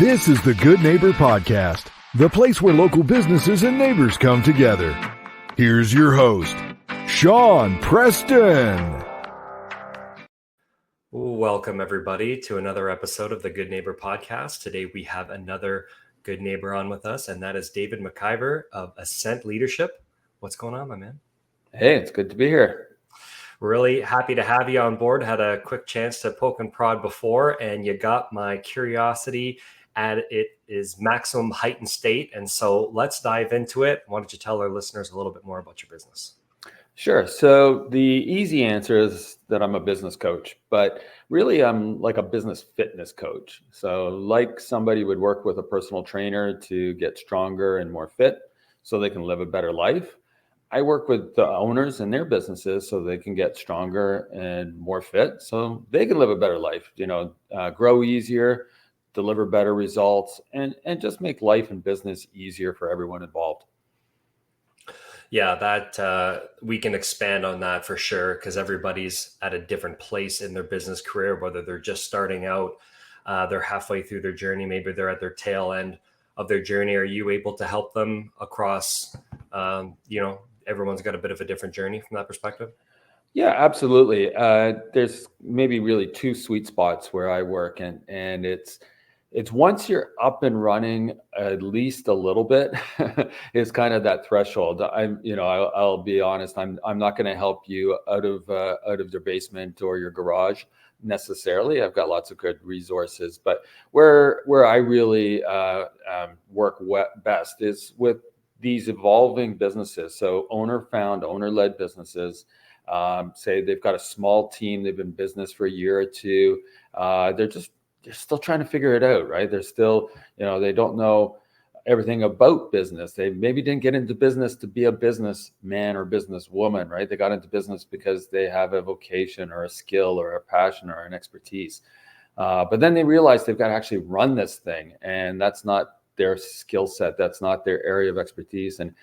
This is the Good Neighbor Podcast, the place where local businesses and neighbors come together. Here's your host, Sean Preston. Welcome, everybody, to another episode of the Good Neighbor Podcast. Today, we have another good neighbor on with us, and that is David McIvor of Ascent Leadership. What's going on, my man? Hey, it's good to be here. Really happy to have you on board. Had a quick chance to poke and prod before, and you got my curiosity at it is maximum heightened state. And so let's dive into it. Why don't you tell our listeners a little bit more about your business? Sure. So the easy answer is that I'm a business coach, but really I'm like a business fitness coach. So like somebody would work with a personal trainer to get stronger and more fit so they can live a better life. I work with the owners and their businesses so they can get stronger and more fit so they can live a better life, grow easier, deliver better results, and just make life and business easier for everyone involved. Yeah, that we can expand on that for sure, because everybody's at a different place in their business career, whether they're just starting out, they're halfway through their journey, maybe they're at their tail end of their journey. Are you able to help them across, everyone's got a bit of a different journey from that perspective? Yeah, absolutely. There's maybe really two sweet spots where I work, and it's once you're up and running at least a little bit is kind of that threshold. I'll be honest. I'm not going to help you out of your basement or your garage necessarily. I've got lots of good resources, but where I really work best is with these evolving businesses. So owner-found, owner-led businesses. Say they've got a small team. They've been in business for a year or two. They're still trying to figure it out, right? They're still, they don't know everything about business. They maybe didn't get into business to be a businessman or businesswoman, right? They got into business because they have a vocation or a skill or a passion or an expertise. But then they realize they've got to actually run this thing, and that's not their skill set. That's not their area of expertise. And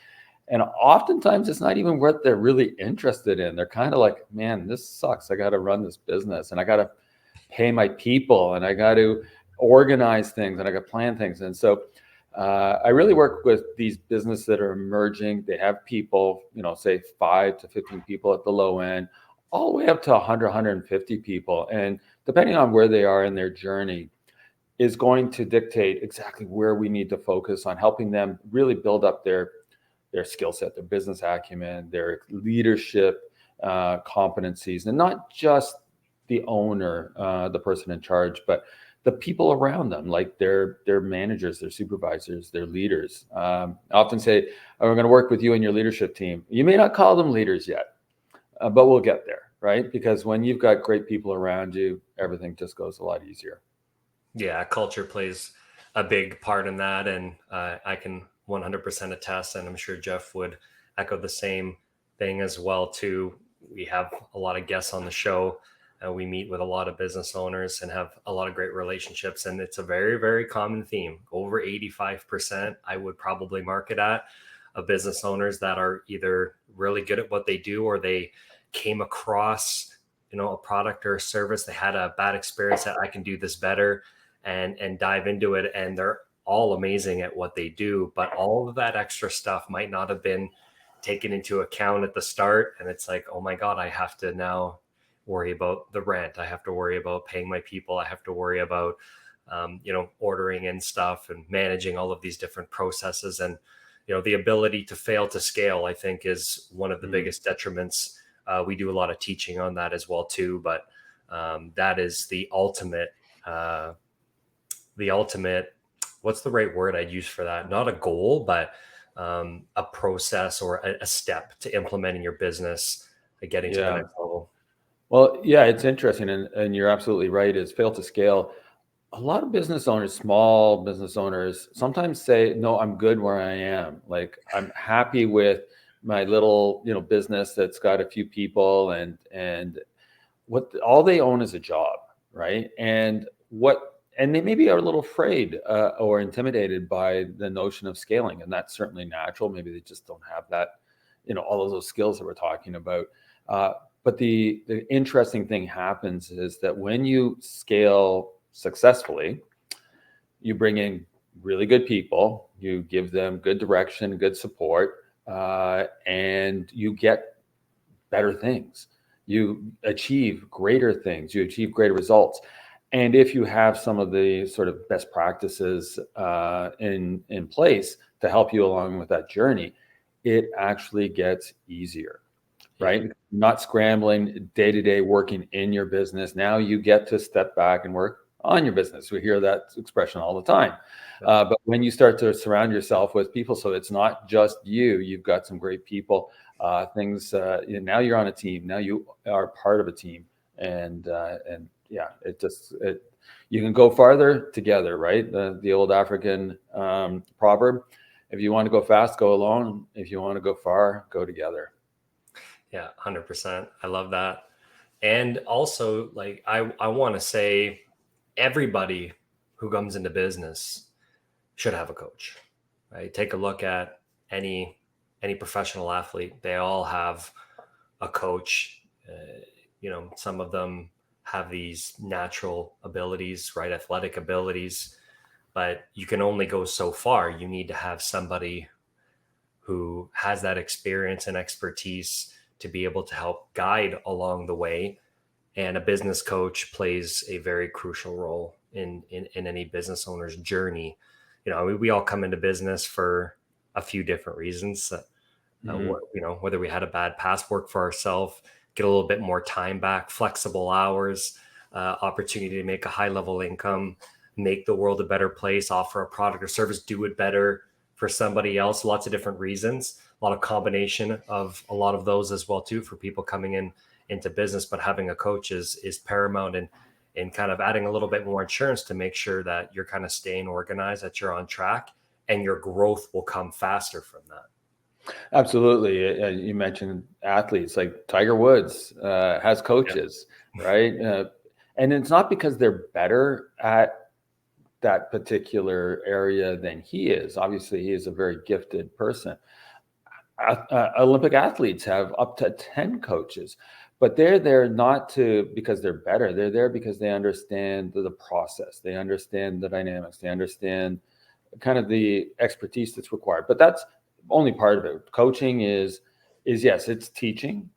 oftentimes it's not even what they're really interested in. They're kind of like, man, this sucks. I got to run this business, and I got to pay my people, and I got to organize things, and I got to plan things. And so I really work with these businesses that are emerging. They have people, say 5 to 15 people at the low end, all the way up to 100, 150 people. And depending on where they are in their journey is going to dictate exactly where we need to focus on helping them really build up their skill set, their business acumen, their leadership competencies, and not just the owner, the person in charge, but the people around them, like their managers, their supervisors, their leaders. I often say, we're going to work with you and your leadership team. You may not call them leaders yet, but we'll get there, right? Because when you've got great people around you, everything just goes a lot easier. Yeah, culture plays a big part in that. And I can 100% attest, and I'm sure Jeff would echo the same thing as well, too. We have a lot of guests on the show. We meet with a lot of business owners and have a lot of great relationships. And it's a very, very common theme. Over 85%, I would probably mark it at, of business owners that are either really good at what they do, or they came across, a product or a service. They had a bad experience that I can do this better, and dive into it. And they're all amazing at what they do. But all of that extra stuff might not have been taken into account at the start. And it's like, oh my God, I have to now worry about the rent. I have to worry about paying my people. I have to worry about, ordering in stuff and managing all of these different processes. And, the ability to fail to scale, I think, is one of the biggest detriments. We do a lot of teaching on that as well, too. But that is the ultimate, what's the right word I'd use for that? Not a goal, but a process or a step to implementing your business, getting to the next level. Well, yeah, it's interesting. And you're absolutely right, is fail to scale. A lot of business owners, small business owners, sometimes say, no, I'm good where I am. Like, I'm happy with my little, business that's got a few people, and what all they own is a job, right? And they maybe are a little afraid or intimidated by the notion of scaling. And that's certainly natural. Maybe they just don't have that, all of those skills that we're talking about. But the interesting thing happens is that when you scale successfully, you bring in really good people, you give them good direction, good support, and you get better things. You achieve greater things, you achieve greater results. And if you have some of the sort of best practices in place to help you along with that journey, it actually gets easier, right? Yeah. Not scrambling day to day, working in your business. Now you get to step back and work on your business. We hear that expression all the time. But when you start to surround yourself with people, so it's not just you, you've got some great people, now you're on a team. Now you are part of a team. And yeah, you can go farther together, right? The old African proverb, if you want to go fast, go alone. If you want to go far, go together. Yeah, 100%. I love that. And also, like, I want to say everybody who comes into business should have a coach, right? Take a look at any professional athlete. They all have a coach. Some of them have these natural abilities, right? Athletic abilities, but you can only go so far. You need to have somebody who has that experience and expertise to be able to help guide along the way. And a business coach plays a very crucial role in any business owner's journey. We all come into business for a few different reasons. Whether we had a bad past, work for ourselves, get a little bit more time back, flexible hours, opportunity to make a high level income, make the world a better place, offer a product or service, do it better for somebody else. Lots of different reasons, a lot of combination of a lot of those as well too for people coming into business. But having a coach is paramount in kind of adding a little bit more insurance to make sure that you're kind of staying organized, that you're on track, and your growth will come faster from that. Absolutely. You mentioned athletes like Tiger Woods has coaches, right? And it's not because they're better at that particular area than he is. Obviously, he is a very gifted person. Olympic athletes have up to 10 coaches, but they're there not because they're better. They're there because they understand the process. They understand the dynamics. They understand kind of the expertise that's required. But that's only part of it. Coaching is yes, it's teaching.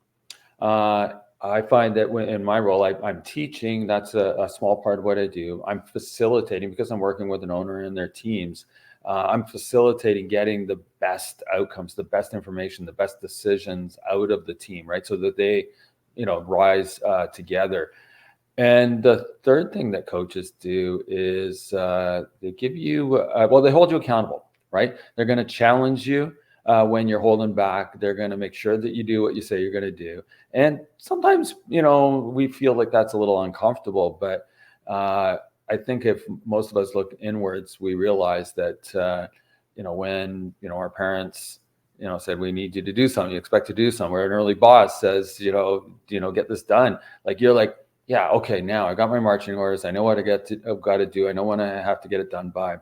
I find that in my role, I'm teaching. That's a small part of what I do. I'm facilitating because I'm working with an owner and their teams. I'm facilitating getting the best outcomes, the best information, the best decisions out of the team, right? So that they, rise together. And the third thing that coaches do is they give you, they hold you accountable, right? They're going to challenge you when you're holding back. They're going to make sure that you do what you say you're going to do. And sometimes, we feel like that's a little uncomfortable, but I think if most of us look inwards, we realize that, when, our parents, said, we need you to do something, you expect to do something, where an early boss says, get this done. Like, you're like, yeah, okay, now I got my marching orders. I know what I've got to do. I know when I have to get it done by.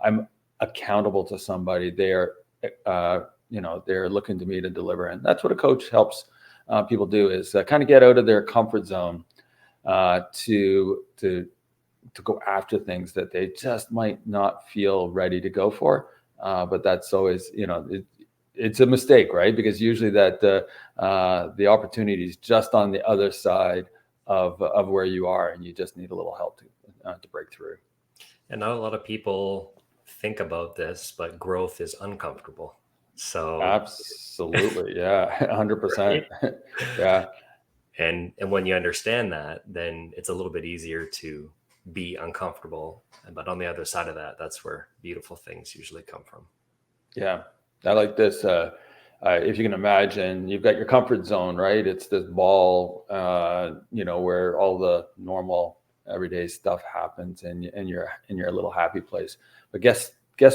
I'm accountable to somebody. They're looking to me to deliver. And that's what a coach helps people do, is kind of get out of their comfort zone to go after things that they just might not feel ready to go for. But that's always, it's a mistake, right? Because usually that the opportunity is just on the other side of where you are, and you just need a little help to break through. And not a lot of people think about this, but growth is uncomfortable. So absolutely, yeah, 100%, right? Yeah. And when you understand that, then it's a little bit easier to be uncomfortable. But on the other side of that, that's where beautiful things usually come from. Yeah, I like this. If you can imagine, you've got your comfort zone, right? It's this ball, where all the normal everyday stuff happens, and you're in your little happy place. But guess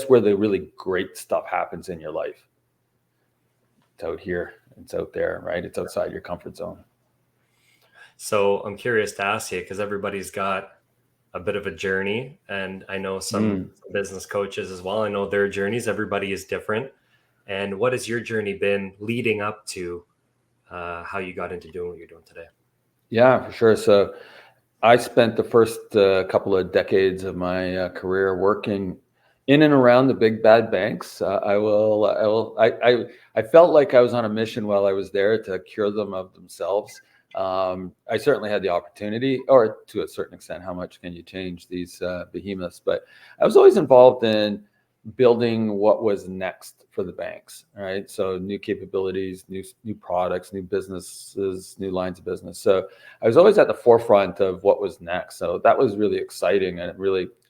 where the really great stuff happens in your life? It's out here. It's out there, right? It's outside your comfort zone. So I'm curious to ask you, because everybody's got a bit of a journey, and I know some business coaches as well. I know their journeys. Everybody is different. And what has your journey been leading up to how you got into doing what you're doing today? Yeah, for sure. So I spent the first couple of decades of my career working in and around the big bad banks. I felt like I was on a mission while I was there to cure them of themselves. I certainly had the opportunity, or to a certain extent, how much can you change these behemoths? But I was always involved in building what was next for the banks, right? So new capabilities, new products, new businesses, new lines of business. So I was always at the forefront of what was next. So that was really exciting, and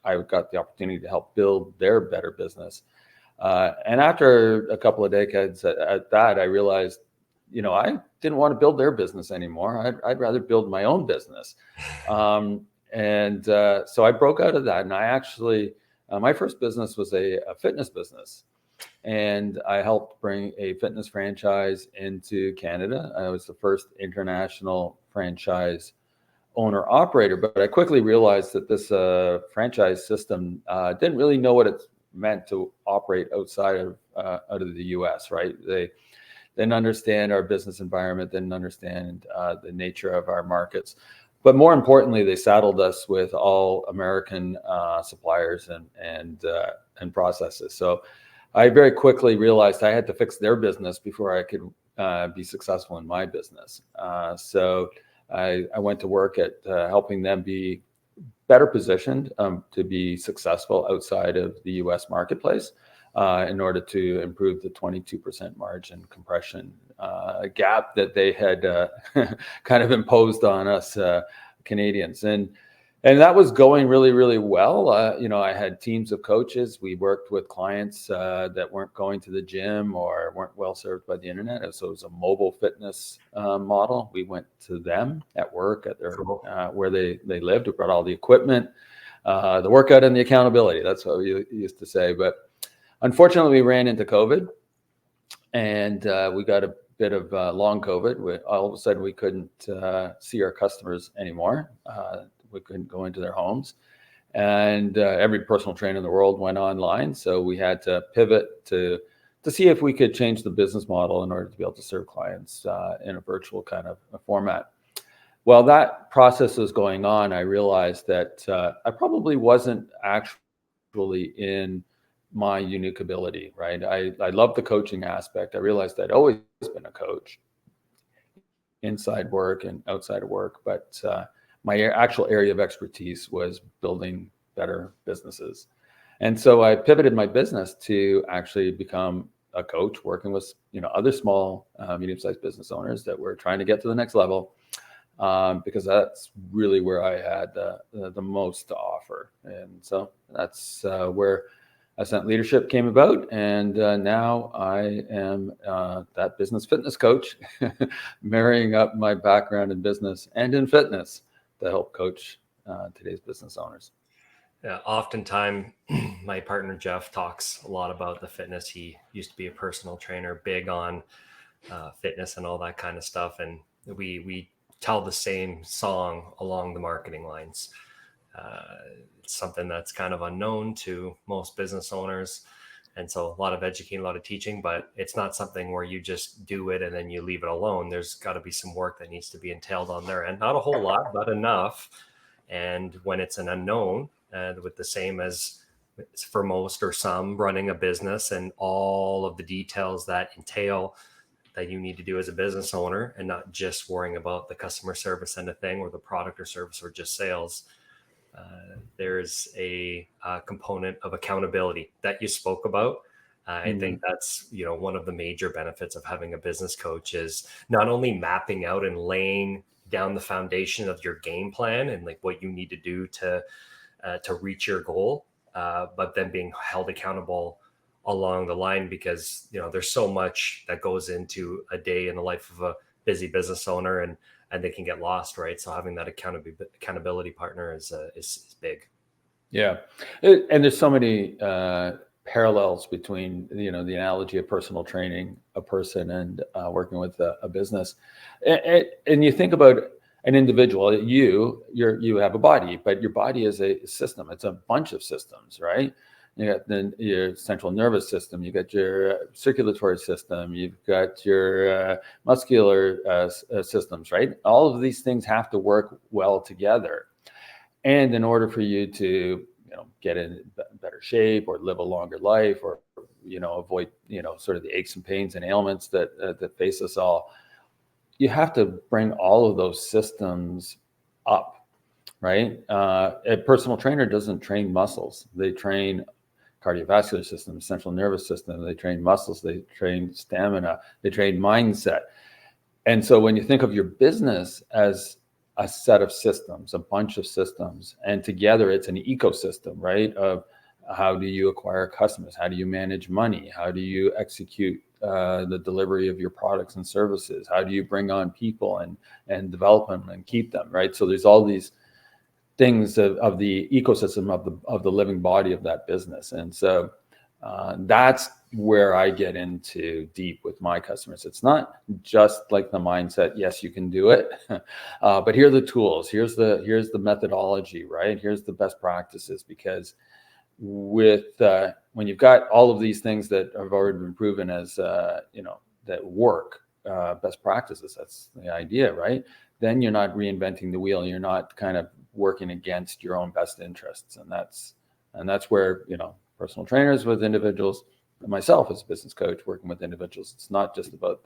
I got the opportunity to help build their better business. And after a couple of decades at that, I realized, I didn't want to build their business anymore. I'd rather build my own business. So I broke out of that, and I actually, my first business was a fitness business, and I helped bring a fitness franchise into Canada. I was the first international franchise owner operator, but I quickly realized that this franchise system didn't really know what it meant to operate outside of out of the U.S. Right? They didn't understand our business environment, didn't understand the nature of our markets. But more importantly, they saddled us with all American suppliers and processes. So I very quickly realized I had to fix their business before I could be successful in my business. So I went to work at helping them be better positioned to be successful outside of the U.S. marketplace in order to improve the 22% margin compression gap that they had kind of imposed on us Canadians. And that was going really, really well. I had teams of coaches. We worked with clients that weren't going to the gym or weren't well served by the internet. So it was a mobile fitness model. We went to them at work at their where they lived. We brought all the equipment, the workout, and the accountability. That's what we used to say. But unfortunately, we ran into COVID, and we got a bit of long COVID. All of a sudden, we couldn't see our customers anymore. We couldn't go into their homes, and every personal trainer in the world went online. So we had to pivot to see if we could change the business model in order to be able to serve clients in a virtual kind of a format. While that process was going on, I realized that I probably wasn't actually in my unique ability, right? I love the coaching aspect. I realized I'd always been a coach inside work and outside of work, but my actual area of expertise was building better businesses. And so I pivoted my business to actually become a coach, working with other small, medium-sized business owners that were trying to get to the next level, because that's really where I had the most to offer. And so that's where Ascent Leadership came about, and now I am that business fitness coach, marrying up my background in business and in fitness to help coach today's business owners. Yeah, oftentimes my partner Jeff talks a lot about the fitness. He used to be a personal trainer, big on fitness and all that kind of stuff, and we tell the same song along the marketing lines. It's something that's kind of unknown to most business owners. And so a lot of educating, a lot of teaching, but it's not something where you just do it and then you leave it alone. There's got to be some work that needs to be entailed on their end. Not a whole lot, but enough. And when it's an unknown, with the same as for most or some running a business and all of the details that entail that you need to do as a business owner, and not just worrying about the customer service end of thing or the product or service or just sales. There's a component of accountability that you spoke about. I think that's, one of the major benefits of having a business coach is not only mapping out and laying down the foundation of your game plan and like what you need to do to reach your goal, but then being held accountable along the line, because, there's so much that goes into a day in the life of a busy business owner, and they can get lost, right? So having that accountability partner is big. Yeah. And there's so many parallels between, the analogy of personal training a person and working with a business. And you think about an individual, you have a body, but your body is a system. It's a bunch of systems, right? You got your central nervous system, you got your circulatory system, you've got your muscular systems, right? All of these things have to work well together. And in order for you to, get in better shape or live a longer life, or, avoid, sort of the aches and pains and ailments that face us all, you have to bring all of those systems up, right? A personal trainer doesn't train muscles. They train cardiovascular system, central nervous system. They train muscles. They train stamina. They train mindset. And so when you think of your business as a set of systems, a bunch of systems, and together it's an ecosystem, right? Of how do you acquire customers? How do you manage money? How do you execute the delivery of your products and services? How do you bring on people and develop them and keep them, right? So there's all these things of the ecosystem of the living body of that business. And so that's where I get into deep with my customers. It's not just like the mindset, yes, you can do it, but here are the tools. Here's the methodology, right? Here's the best practices, because with when you've got all of these things that have already been proven as that work, best practices, that's the idea, right? Then you're not reinventing the wheel. You're not kind of working against your own best interests, and that's where personal trainers with individuals, myself as a business coach working with individuals, it's not just about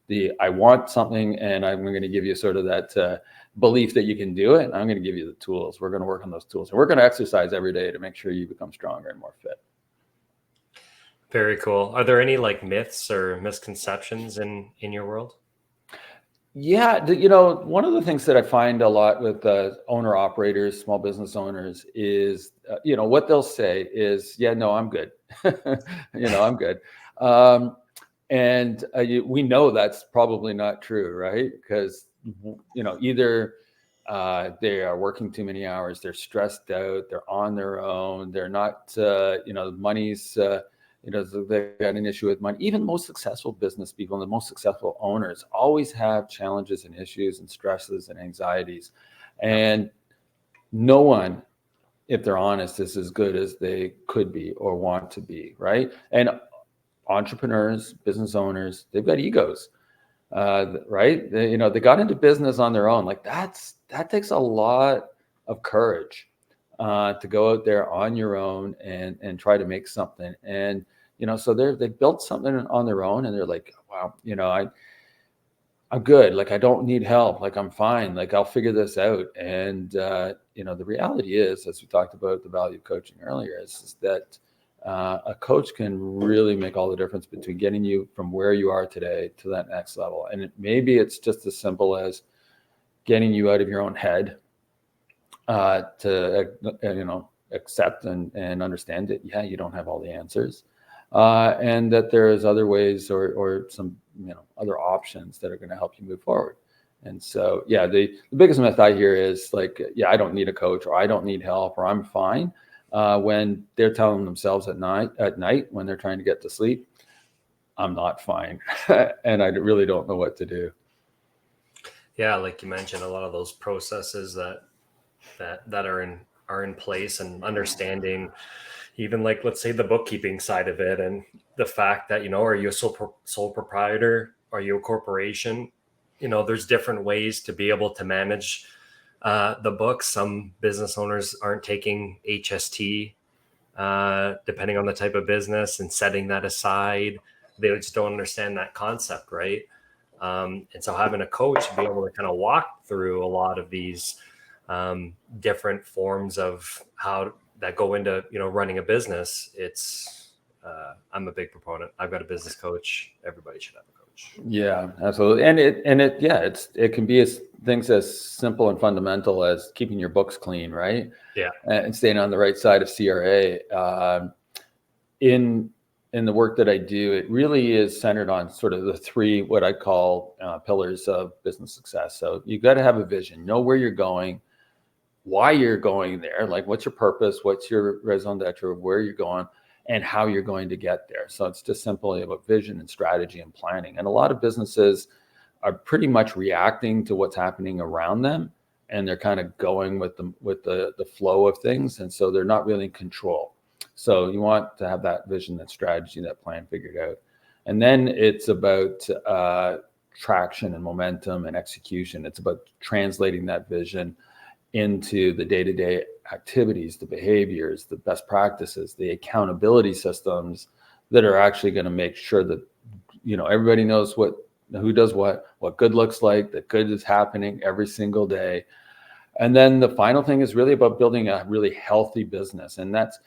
the I want something and I'm going to give you sort of that belief that you can do it. I'm going to give you the tools. We're going to work on those tools, and we're going to exercise every day to make sure you become stronger and more fit. Very cool. Are there any like myths or misconceptions in your world? Yeah, one of the things that I find a lot with owner operators, small business owners, is what they'll say is, "Yeah, no, I'm good." I'm good. And we know that's probably not true, right? Because either they are working too many hours, they're stressed out, they're on their own, they're not, money's. They got an issue with money. Even the most successful business people and the most successful owners always have challenges and issues and stresses and anxieties. And no one, if they're honest, is as good as they could be or want to be, right? And entrepreneurs, business owners, they've got egos, right? They got into business on their own. Like that takes a lot of courage to go out there on your own and try to make something. And so they built something on their own, and they're like, wow, I'm good. Like, I don't need help. Like, I'm fine. Like, I'll figure this out. And the reality is, as we talked about the value of coaching earlier, is that a coach can really make all the difference between getting you from where you are today to that next level. And maybe it's just as simple as getting you out of your own head, to accept and understand that you don't have all the answers, and that there's other ways or some other options that are going to help you move forward. And so the biggest myth I hear is like, I don't need a coach, or I don't need help, or I'm fine, when they're telling themselves at night when they're trying to get to sleep, I'm not fine. And I really don't know what to do. Yeah, like you mentioned, a lot of those processes that are in place, and understanding even like, let's say, the bookkeeping side of it, and the fact that are you a sole proprietor, are you a corporation? There's different ways to be able to manage the books. Some business owners aren't taking HST, depending on the type of business, and setting that aside. They just don't understand that concept, right? And so having a coach be able to kind of walk through a lot of these different forms of how that go into running a business. It's I'm a big proponent. I've got a business coach. Everybody should have a coach. Yeah, absolutely. And it can be things as simple and fundamental as keeping your books clean, right? Yeah, and staying on the right side of CRA. In the work that I do, it really is centered on sort of the three, what I call pillars of business success. So you've got to have a vision, know where you're going, why you're going there, like what's your purpose, what's your raison d'etre, where you're going, and how you're going to get there. So it's just simply about vision and strategy and planning. And a lot of businesses are pretty much reacting to what's happening around them, and they're kind of going with the flow of things, and so they're not really in control. So you want to have that vision, that strategy, that plan figured out. And then it's about traction and momentum and execution. It's about translating that vision into the day-to-day activities, the behaviors, the best practices, the accountability systems that are actually going to make sure that, everybody knows who does what good looks like, that good is happening every single day. And then the final thing is really about building a really healthy business. And that's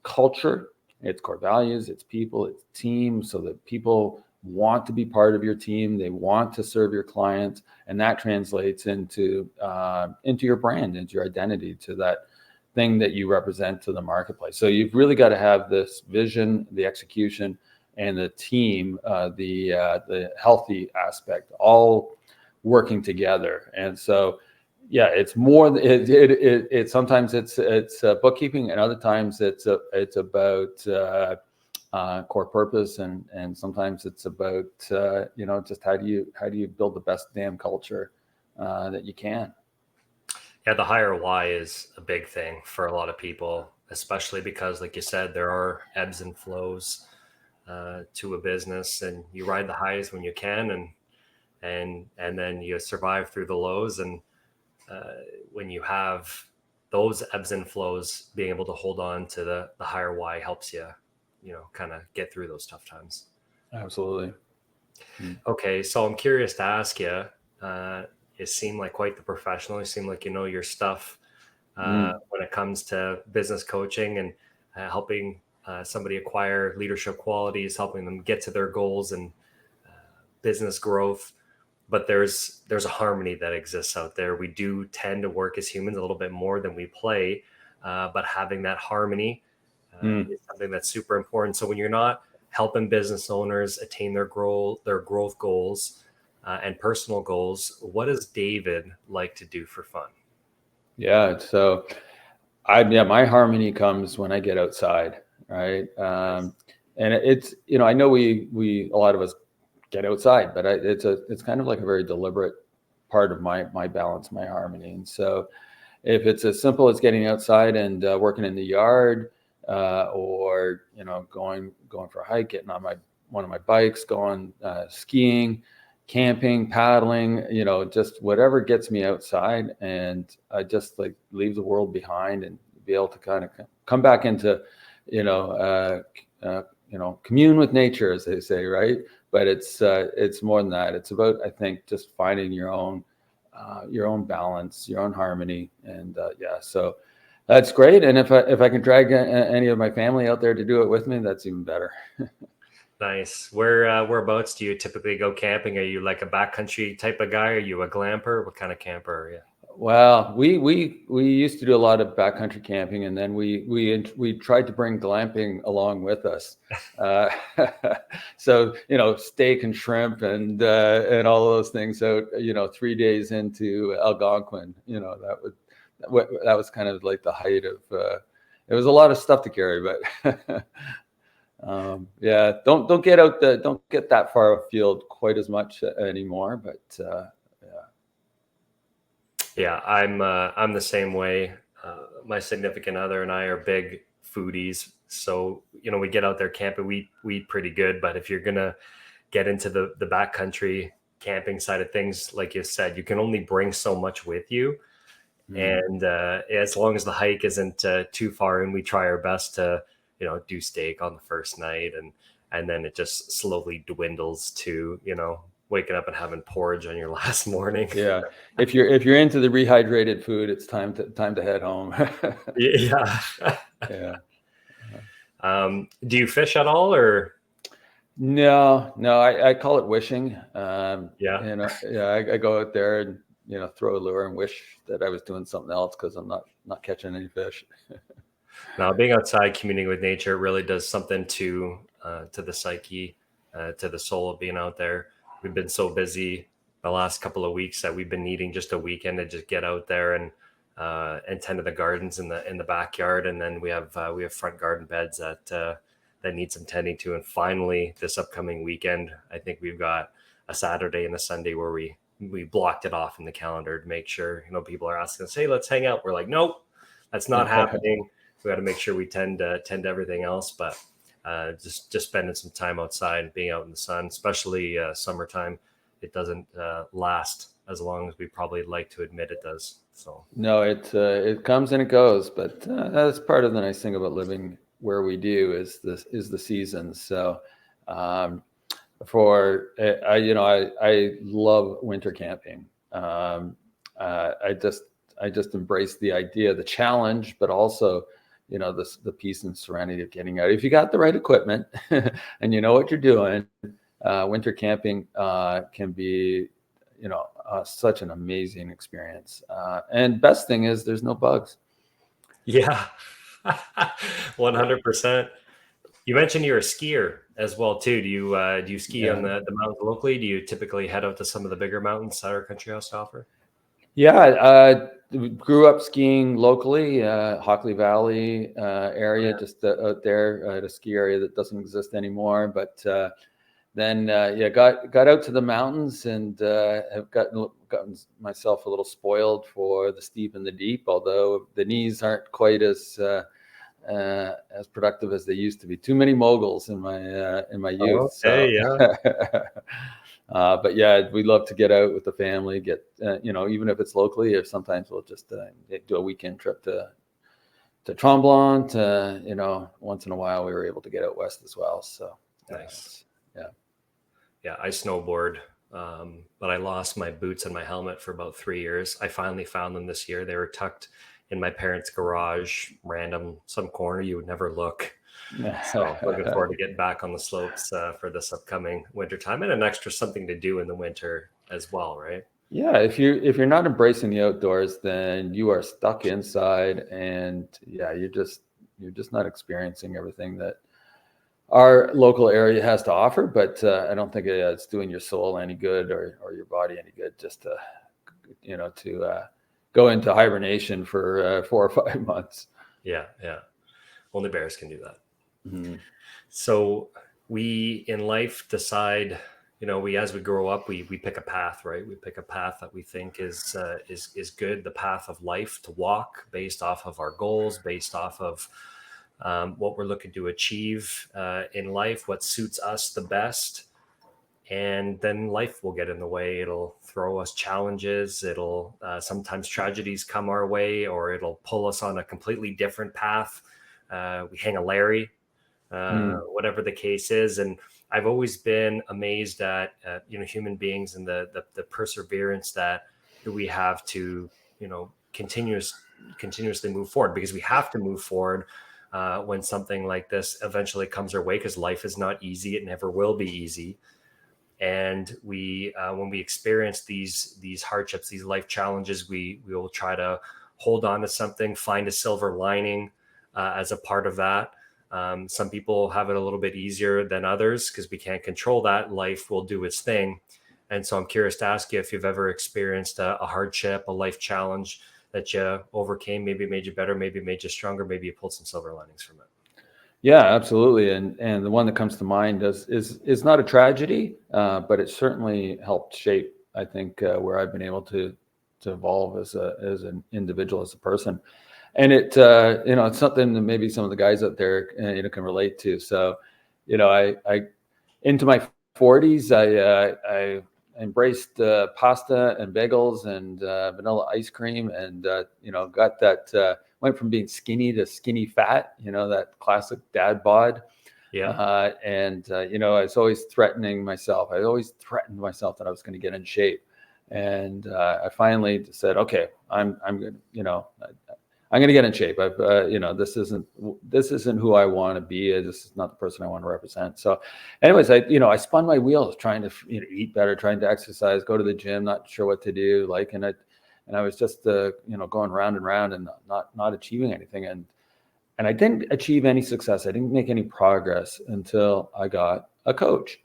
culture, it's core values, it's people, it's team, so that people want to be part of your team. They want to serve your clients. And that translates into your brand, into your identity, to that thing that you represent to the marketplace. So you've really got to have this vision, the execution, and the team, the healthy aspect, all working together. And so, yeah, it's more. It sometimes it's bookkeeping, and other times it's about core purpose, and sometimes it's about just how do you build the best damn culture that you can. Yeah, the higher why is a big thing for a lot of people, especially because, like you said, there are ebbs and flows to a business, and you ride the highs when you can, and then you survive through the lows. And when you have those ebbs and flows, being able to hold on to the higher why helps you, kind of get through those tough times. Absolutely. Okay, so I'm curious to ask you. You seem like quite the professional. You seem like you know your stuff when it comes to business coaching and helping somebody acquire leadership qualities, helping them get to their goals and business growth. But there's a harmony that exists out there. We do tend to work as humans a little bit more than we play, but having that harmony is something that's super important. So when you're not helping business owners attain their growth goals and personal goals, what does David like to do for fun? Yeah, so my harmony comes when I get outside, right? Nice. And it's I know we a lot of us get outside, but it's kind of like a very deliberate part of my balance, my harmony. And so if it's as simple as getting outside and working in the yard, or going for a hike, getting on one of my bikes, going skiing, camping, paddling, just whatever gets me outside, and I just like leave the world behind and be able to kind of come back into commune with nature, as they say, right? But it's more than that. It's about, I think, just finding your own balance, your own harmony, and so that's great. And if I can drag any of my family out there to do it with me, that's even better. Nice. Whereabouts do you typically go camping? Are you like a backcountry type of guy? Are you a glamper? What kind of camper are you? Well, we used to do a lot of backcountry camping, and then we tried to bring glamping along with us. So steak and shrimp and all of those things. So 3 days into Algonquin, that was kind of like the height of. It was a lot of stuff to carry, but don't get that far afield quite as much anymore, but. Yeah, I'm the same way. My significant other and I are big foodies, so we get out there camping. We eat pretty good, but if you're gonna get into the backcountry camping side of things, like you said, you can only bring so much with you. And as long as the hike isn't too far in, we try our best to do steak on the first night, and then it just slowly dwindles to waking up and having porridge on your last morning. Yeah, if you're into the rehydrated food, it's time to head home. Yeah. Yeah. Do you fish at all, or? No, I call it wishing. Yeah. I go out there and throw a lure and wish that I was doing something else because I'm not catching any fish. Now, being outside, communing with nature really does something to the psyche, to the soul of being out there. We've been so busy the last couple of weeks that we've been needing just a weekend to just get out there and tend to the gardens in the backyard. And then we have front garden beds that need some tending to. And finally, this upcoming weekend, I think we've got a Saturday and a Sunday where we blocked it off in the calendar to make sure, people are asking us, hey, let's hang out. We're like, nope, that's not happening. We got to make sure we tend to everything else, but just spending some time outside, being out in the sun, especially summertime, it doesn't last as long as we probably like to admit it does. So no, it comes and it goes, but that's part of the nice thing about living where we do is the seasons. So um, I love winter camping. Um, I just embrace the idea, the challenge, but also, the peace and serenity of getting out. If you got the right equipment and you know what you're doing, winter camping can be, such an amazing experience. And best thing is there's no bugs. yeah, 100%. You mentioned you're a skier as well too. Do you ski on Yeah. the mountains locally? Do you typically head out to some of the bigger mountains that our country has to offer? Yeah, we grew up skiing locally, Hockley Valley area, just out there at a ski area that doesn't exist anymore. But then, yeah, got out to the mountains and have gotten myself a little spoiled for the steep and the deep. Although the knees aren't quite as productive as they used to be. Too many moguls in my youth. So, Okay, yeah. but yeah, we love to get out with the family. Get even if it's locally, or sometimes we'll just do a weekend trip to Tremblant. Once in a while we were able to get out west as well. So Nice. yeah. Yeah, I snowboard, but I lost my boots and my helmet for about 3 years. I finally found them this year. They were tucked in my parents' garage, some corner you would never look. So looking forward to getting back on the slopes for this upcoming winter time, and an extra something to do in the winter as well, right? Yeah, if you're not embracing the outdoors, then you are stuck inside, and yeah, you're just not experiencing everything that our local area has to offer. But I don't think it's doing your soul any good or your body any good just to go into hibernation for 4 or 5 months. Yeah, yeah. Only bears can do that. Mhm. So we in life decide, as we grow up, we pick a path, right? We pick a path that we think is good, the path of life to walk based off of our goals, based off of what we're looking to achieve in life, what suits us the best. And then life will get in the way. It'll throw us challenges. It'll sometimes tragedies come our way, or it'll pull us on a completely different path. We hang a Larry, whatever the case is. And I've always been amazed at human beings and the perseverance that we have to continuously move forward, because we have to move forward when something like this eventually comes our way, because life is not easy. It never will be easy. And when we experience these hardships, these life challenges, we will try to hold on to something, find a silver lining as a part of that. Some people have it a little bit easier than others because we can't control that. Life will do its thing. And so I'm curious to ask you if you've ever experienced a hardship, a life challenge that you overcame, maybe made you better, maybe made you stronger, maybe you pulled some silver linings from it. Yeah, absolutely. And the one that comes to mind is not a tragedy, but it certainly helped shape, I think, where I've been able to evolve as an individual, as a person. And it's something that maybe some of the guys out there, can relate to. So, I into my 40s, I embraced pasta and bagels and vanilla ice cream, and got that. Went from being skinny to skinny fat, that classic dad bod. Yeah. I was always threatening myself. I always threatened myself that I was going to get in shape. And I finally said, okay, I'm going to get in shape. This isn't who I want to be. This is not the person I want to represent. So anyways, I spun my wheels trying to eat better, trying to exercise, go to the gym, not sure what to do. And I was just, going round and round and not achieving anything. And I didn't achieve any success. I didn't make any progress until I got a coach.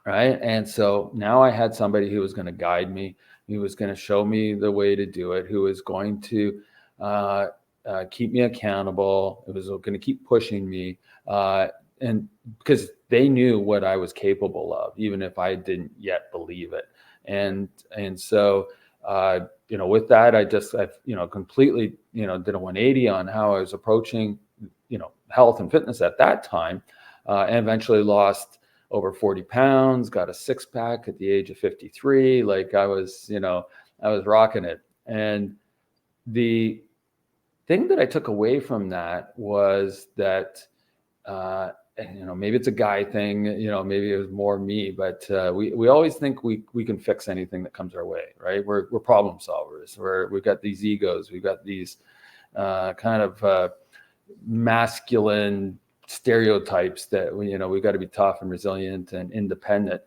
Right. And so now I had somebody who was going to guide me, who was going to show me the way to do it, who was going to keep me accountable. It was going to keep pushing me. And because they knew what I was capable of, even if I didn't yet believe it. And so, with that, I completely, did a 180 on how I was approaching, health and fitness at that time, and eventually lost over 40 pounds, got a 6-pack at the age of 53. Like I was rocking it. And the thing that I took away from that was that, maybe it's a guy thing, maybe it was more me, but we always think we can fix anything that comes our way, right? We're problem solvers. We've got these egos. We've got these kind of masculine stereotypes that we've got to be tough and resilient and independent.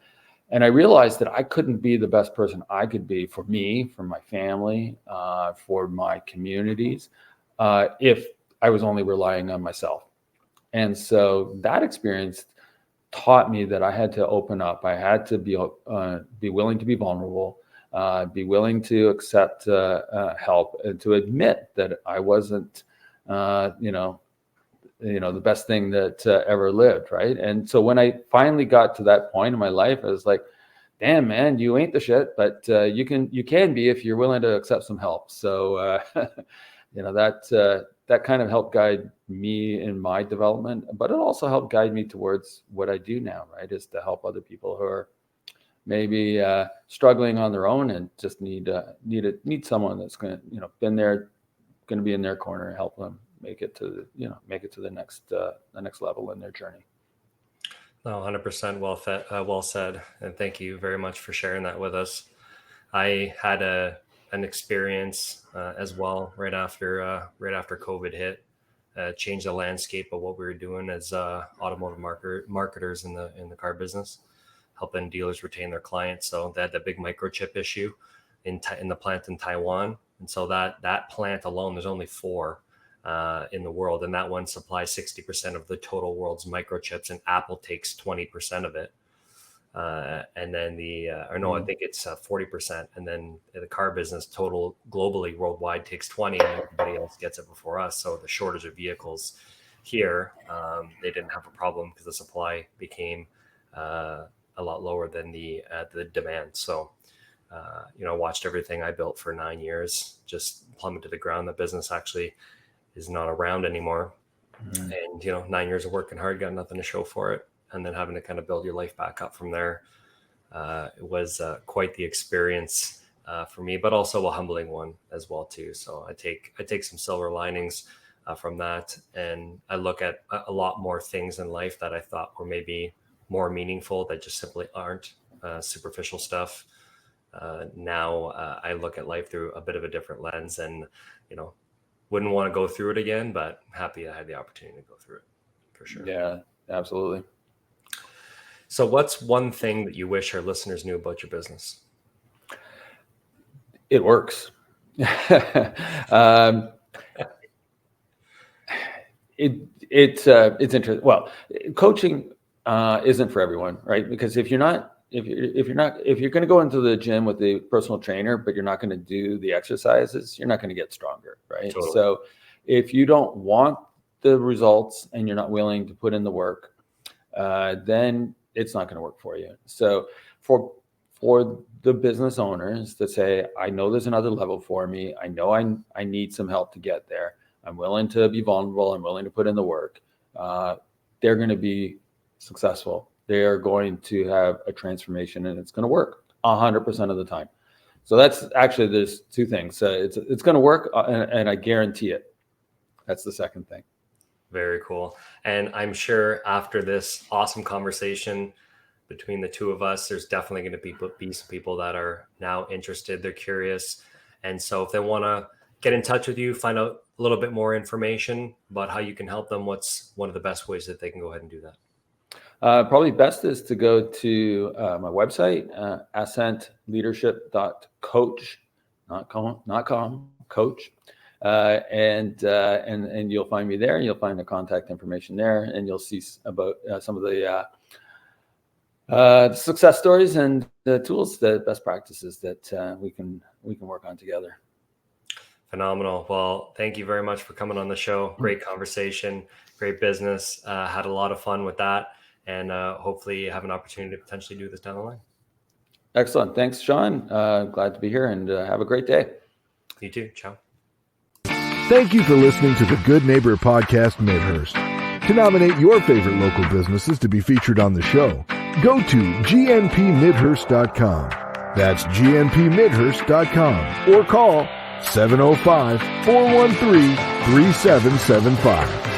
And I realized that I couldn't be the best person I could be for me, for my family, for my communities, if I was only relying on myself. And so that experience taught me that I had to open up. I had to be willing to be vulnerable, be willing to accept help, and to admit that I wasn't, the best thing that ever lived, right? And so when I finally got to that point in my life, I was like, damn, man, you ain't the shit, but you can be if you're willing to accept some help. So, that kind of helped guide me in my development, but it also helped guide me towards what I do now, right? Is to help other people who are maybe struggling on their own and just need someone that's going to be in their corner and help them make it to the next level in their journey. No, 100% well said. And thank you very much for sharing that with us. I had an experience as well right after COVID hit, changed the landscape of what we were doing as automotive marketers in the car business, helping dealers retain their clients. So they had that big microchip issue in the plant in Taiwan. And so that plant alone, there's only 4 in the world, and that one supplies 60% of the total world's microchips, and Apple takes 20% of it. And then I think it's 40%. And then the car business total globally worldwide takes 20, and everybody else gets it before us. So the shortage of vehicles here, they didn't have a problem because the supply became a lot lower than the demand. So, watched everything I built for 9 years just plummet to the ground. The business actually is not around anymore. And, 9 years of working hard, got nothing to show for it. And then having to kind of build your life back up from there. It was quite the experience for me, but also a humbling one as well too. So I take some silver linings from that. And I look at a lot more things in life that I thought were maybe more meaningful that just simply aren't superficial stuff. Now I look at life through a bit of a different lens, and, wouldn't want to go through it again, but happy I had the opportunity to go through it for sure. Yeah, absolutely. So what's one thing that you wish our listeners knew about your business? It works. It's interesting. Well, coaching isn't for everyone, right? Because if you're going to go into the gym with a personal trainer, but you're not going to do the exercises, you're not going to get stronger, right? Totally. So if you don't want the results and you're not willing to put in the work, then it's not going to work for you. So for the business owners that say, I know there's another level for me. I know I need some help to get there. I'm willing to be vulnerable. I'm willing to put in the work. They're going to be successful. They are going to have a transformation, and it's going to work 100% of the time. So that's actually, there's 2 things. It's going to work, and I guarantee it. That's the second thing. Very cool. And I'm sure after this awesome conversation between the 2 of us, there's definitely going to be some people that are now interested. They're curious. And so if they want to get in touch with you, find out a little bit more information about how you can help them, what's one of the best ways that they can go ahead and do that? Probably best is to go to my website, ascentleadership.coach, not com, coach. And you'll find me there, and you'll find the contact information there, and you'll see about some of the success stories and the tools, the best practices that we can work on together. Phenomenal. Well, thank you very much for coming on the show. Great conversation, great business. Had a lot of fun with that, and hopefully you have an opportunity to potentially do this down the line. Excellent. Thanks, Sean. Glad to be here, and have a great day. You too. Ciao. Thank you for listening to the Good Neighbor Podcast Midhurst. To nominate your favorite local businesses to be featured on the show, go to gnpmidhurst.com. That's gnpmidhurst.com, or call 705-413-3775.